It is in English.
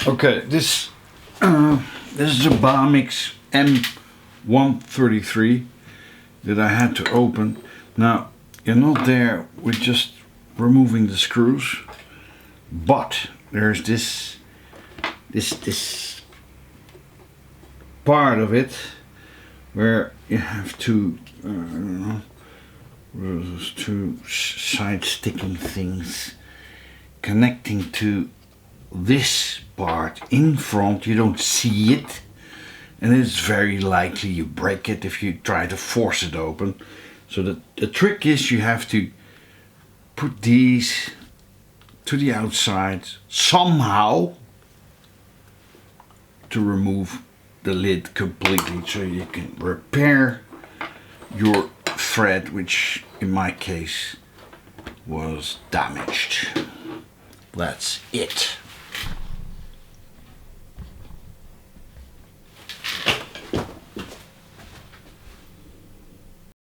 Okay, this is a Bamix M133 that I had to open. Now, you're not there with just removing the screws, but there's this part of it where you have two two side sticking things connecting to this part in front. You don't see it, and it's very likely you break it if you try to force it open. So the trick is you have to put these to the outside somehow to remove the lid completely, so you can repair your thread, which in my case was damaged. That's it.